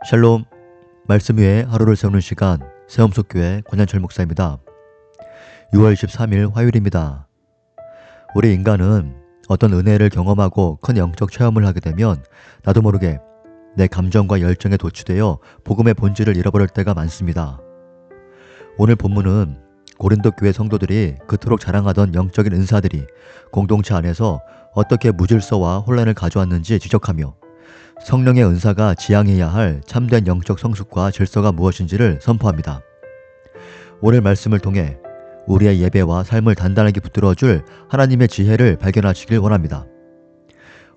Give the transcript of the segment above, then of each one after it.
샬롬, 말씀 위에 하루를 세우는 시간, 새엄속교회 권현철 목사입니다. 6월 23일 화요일입니다. 우리 인간은 어떤 은혜를 경험하고 큰 영적 체험을 하게 되면 나도 모르게 내 감정과 열정에 도취되어 복음의 본질을 잃어버릴 때가 많습니다. 오늘 본문은 고린도 교회 성도들이 그토록 자랑하던 영적인 은사들이 공동체 안에서 어떻게 무질서와 혼란을 가져왔는지 지적하며 성령의 은사가 지향해야 할 참된 영적 성숙과 질서가 무엇인지를 선포합니다. 오늘 말씀을 통해 우리의 예배와 삶을 단단하게 붙들어줄 하나님의 지혜를 발견하시길 원합니다.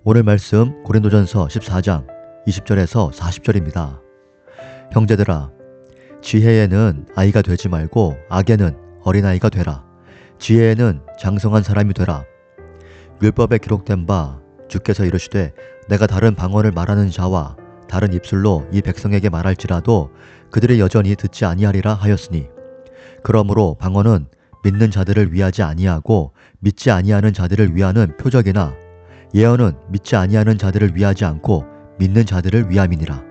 오늘 말씀 고린도전서 14장 20절에서 40절입니다. 형제들아, 지혜에는 아이가 되지 말고 악에는 어린아이가 되라. 지혜에는 장성한 사람이 되라. 율법에 기록된 바 주께서 이르시되 내가 다른 방언을 말하는 자와 다른 입술로 이 백성에게 말할지라도 그들이 여전히 듣지 아니하리라 하였으니, 그러므로 방언은 믿는 자들을 위하지 아니하고 믿지 아니하는 자들을 위하는 표적이나 예언은 믿지 아니하는 자들을 위하지 않고 믿는 자들을 위함이니라.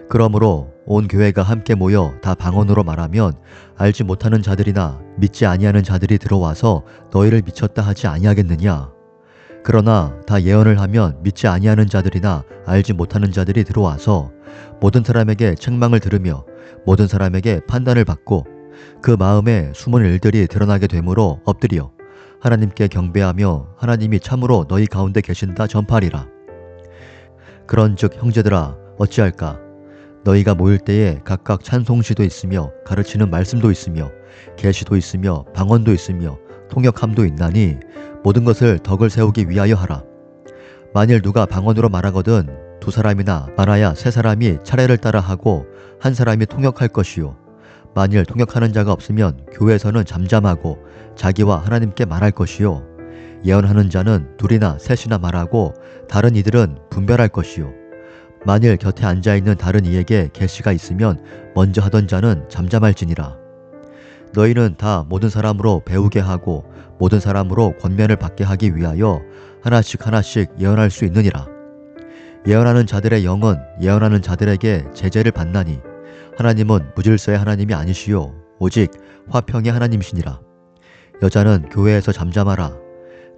그러므로 온 교회가 함께 모여 다 방언으로 말하면 알지 못하는 자들이나 믿지 아니하는 자들이 들어와서 너희를 미쳤다 하지 아니하겠느냐. 그러나 다 예언을 하면 믿지 아니하는 자들이나 알지 못하는 자들이 들어와서 모든 사람에게 책망을 들으며 모든 사람에게 판단을 받고 그 마음에 숨은 일들이 드러나게 되므로 엎드려 하나님께 경배하며 하나님이 참으로 너희 가운데 계신다 전파하리라. 그런즉 형제들아, 어찌할까? 너희가 모일 때에 각각 찬송시도 있으며 가르치는 말씀도 있으며 계시도 있으며 방언도 있으며 통역함도 있나니 모든 것을 덕을 세우기 위하여 하라. 만일 누가 방언으로 말하거든 두 사람이나 많아야 세 사람이 차례를 따라 하고 한 사람이 통역할 것이요. 만일 통역하는 자가 없으면 교회에서는 잠잠하고 자기와 하나님께 말할 것이요. 예언하는 자는 둘이나 셋이나 말하고 다른 이들은 분별할 것이요. 만일 곁에 앉아있는 다른 이에게 계시가 있으면 먼저 하던 자는 잠잠할지니라. 너희는 다 모든 사람으로 배우게 하고 모든 사람으로 권면을 받게 하기 위하여 하나씩 하나씩 예언할 수 있느니라. 예언하는 자들의 영은 예언하는 자들에게 제재를 받나니 하나님은 무질서의 하나님이 아니시요 오직 화평의 하나님이시니라. 여자는 교회에서 잠잠하라.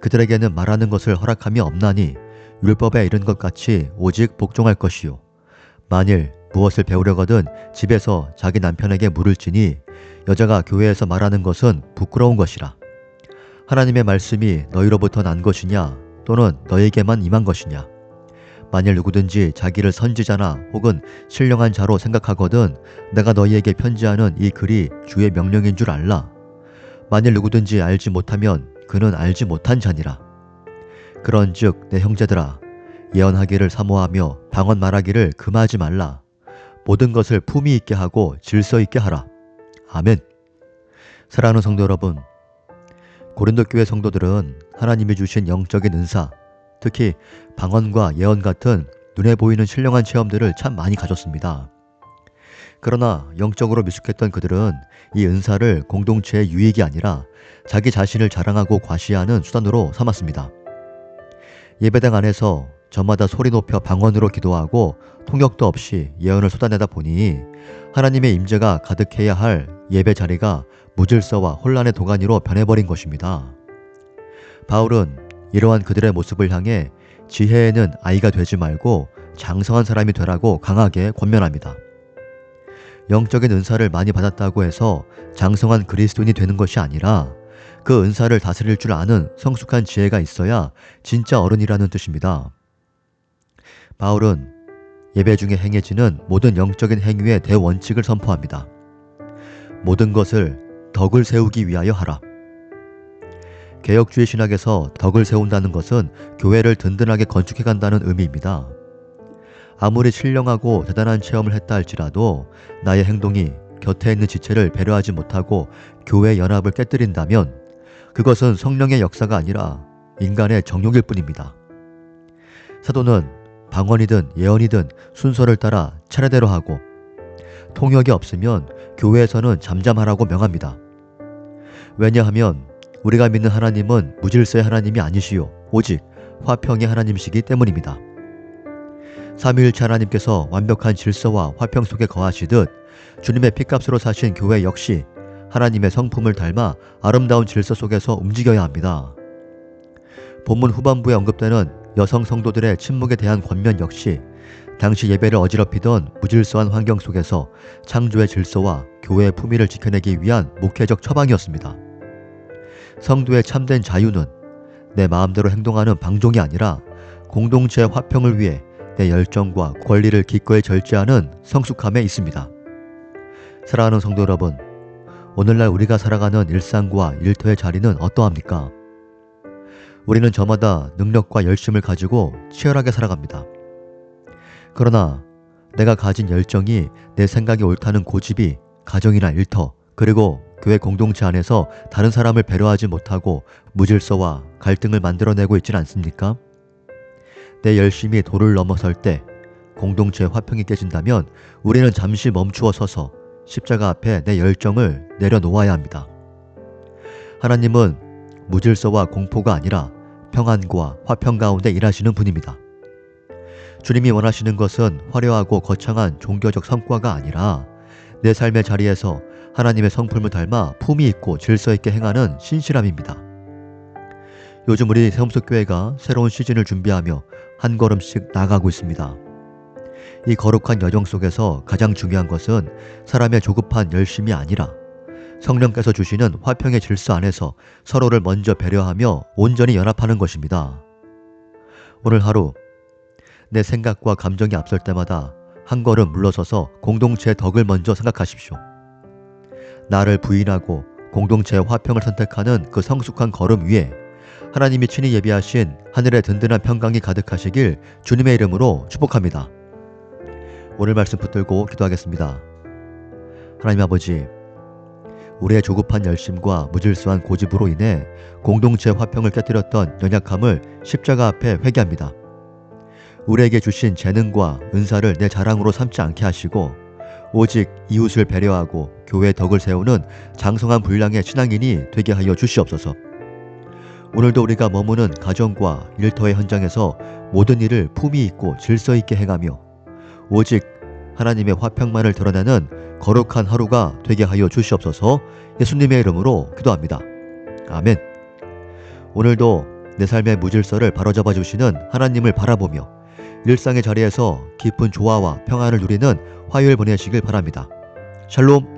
그들에게는 말하는 것을 허락함이 없나니 율법에 이른 것 같이 오직 복종할 것이요. 만일 무엇을 배우려거든 집에서 자기 남편에게 물을지니 여자가 교회에서 말하는 것은 부끄러운 것이라. 하나님의 말씀이 너희로부터 난 것이냐 또는 너희에게만 임한 것이냐. 만일 누구든지 자기를 선지자나 혹은 신령한 자로 생각하거든 내가 너희에게 편지하는 이 글이 주의 명령인 줄 알라. 만일 누구든지 알지 못하면 그는 알지 못한 자니라. 그런즉 내 형제들아, 예언하기를 사모하며 방언 말하기를 금하지 말라. 모든 것을 품위 있게 하고 질서 있게 하라. 아멘. 사랑하는 성도 여러분, 고린도 교회 성도들은 하나님이 주신 영적인 은사, 특히 방언과 예언 같은 눈에 보이는 신령한 체험들을 참 많이 가졌습니다. 그러나 영적으로 미숙했던 그들은 이 은사를 공동체의 유익이 아니라 자기 자신을 자랑하고 과시하는 수단으로 삼았습니다. 예배당 안에서 저마다 소리 높여 방언으로 기도하고 통역도 없이 예언을 쏟아내다 보니 하나님의 임재가 가득해야 할 예배 자리가 무질서와 혼란의 도가니로 변해버린 것입니다. 바울은 이러한 그들의 모습을 향해 지혜에는 아이가 되지 말고 장성한 사람이 되라고 강하게 권면합니다. 영적인 은사를 많이 받았다고 해서 장성한 그리스도인이 되는 것이 아니라 그 은사를 다스릴 줄 아는 성숙한 지혜가 있어야 진짜 어른이라는 뜻입니다. 바울은 예배 중에 행해지는 모든 영적인 행위의 대원칙을 선포합니다. 모든 것을 덕을 세우기 위하여 하라. 개혁주의 신학에서 덕을 세운다는 것은 교회를 든든하게 건축해간다는 의미입니다. 아무리 신령하고 대단한 체험을 했다 할지라도 나의 행동이 곁에 있는 지체를 배려하지 못하고 교회 연합을 깨뜨린다면 그것은 성령의 역사가 아니라 인간의 정욕일 뿐입니다. 사도는 방언이든 예언이든 순서를 따라 차례대로 하고 통역이 없으면 교회에서는 잠잠하라고 명합니다. 왜냐하면 우리가 믿는 하나님은 무질서의 하나님이 아니시요 오직 화평의 하나님이시기 때문입니다. 삼위일체 하나님께서 완벽한 질서와 화평 속에 거하시듯 주님의 피값으로 사신 교회 역시 하나님의 성품을 닮아 아름다운 질서 속에서 움직여야 합니다. 본문 후반부에 언급되는 여성 성도들의 침묵에 대한 권면 역시 당시 예배를 어지럽히던 무질서한 환경 속에서 창조의 질서와 교회의 품위를 지켜내기 위한 목회적 처방이었습니다. 성도의 참된 자유는 내 마음대로 행동하는 방종이 아니라 공동체의 화평을 위해 내 열정과 권리를 기꺼이 절제하는 성숙함에 있습니다. 사랑하는 성도 여러분, 오늘날 우리가 살아가는 일상과 일터의 자리는 어떠합니까? 우리는 저마다 능력과 열심을 가지고 치열하게 살아갑니다. 그러나 내가 가진 열정이 내 생각이 옳다는 고집이 가정이나 일터 그리고 교회 공동체 안에서 다른 사람을 배려하지 못하고 무질서와 갈등을 만들어내고 있지는 않습니까? 내 열심이 도를 넘어설 때 공동체의 화평이 깨진다면 우리는 잠시 멈추어 서서 십자가 앞에 내 열정을 내려놓아야 합니다. 하나님은 무질서와 공포가 아니라 평안과 화평 가운데 일하시는 분입니다. 주님이 원하시는 것은 화려하고 거창한 종교적 성과가 아니라 내 삶의 자리에서 하나님의 성품을 닮아 품위 있고 질서 있게 행하는 신실함입니다. 요즘 우리 세움속교회가 새로운 시즌을 준비하며 한 걸음씩 나아가고 있습니다. 이 거룩한 여정 속에서 가장 중요한 것은 사람의 조급한 열심이 아니라 성령께서 주시는 화평의 질서 안에서 서로를 먼저 배려하며 온전히 연합하는 것입니다. 오늘 하루 내 생각과 감정이 앞설 때마다 한 걸음 물러서서 공동체의 덕을 먼저 생각하십시오. 나를 부인하고 공동체의 화평을 선택하는 그 성숙한 걸음 위에 하나님이 친히 예비하신 하늘의 든든한 평강이 가득하시길 주님의 이름으로 축복합니다. 오늘 말씀 붙들고 기도하겠습니다. 하나님 아버지, 우리의 조급한 열심과 무질서한 고집으로 인해 공동체의 화평을 깨뜨렸던 연약함을 십자가 앞에 회개합니다. 우리에게 주신 재능과 은사를 내 자랑으로 삼지 않게 하시고 오직 이웃을 배려하고 교회의 덕을 세우는 장성한 분량의 신앙인이 되게 하여 주시옵소서. 오늘도 우리가 머무는 가정과 일터의 현장에서 모든 일을 품위 있고 질서 있게 행하며 오직 하나님의 화평만을 드러내는 거룩한 하루가 되게 하여 주시옵소서. 예수님의 이름으로 기도합니다. 아멘. 오늘도 내 삶의 무질서를 바로잡아 주시는 하나님을 바라보며 일상의 자리에서 깊은 조화와 평안을 누리는 화요일 보내시길 바랍니다. 샬롬.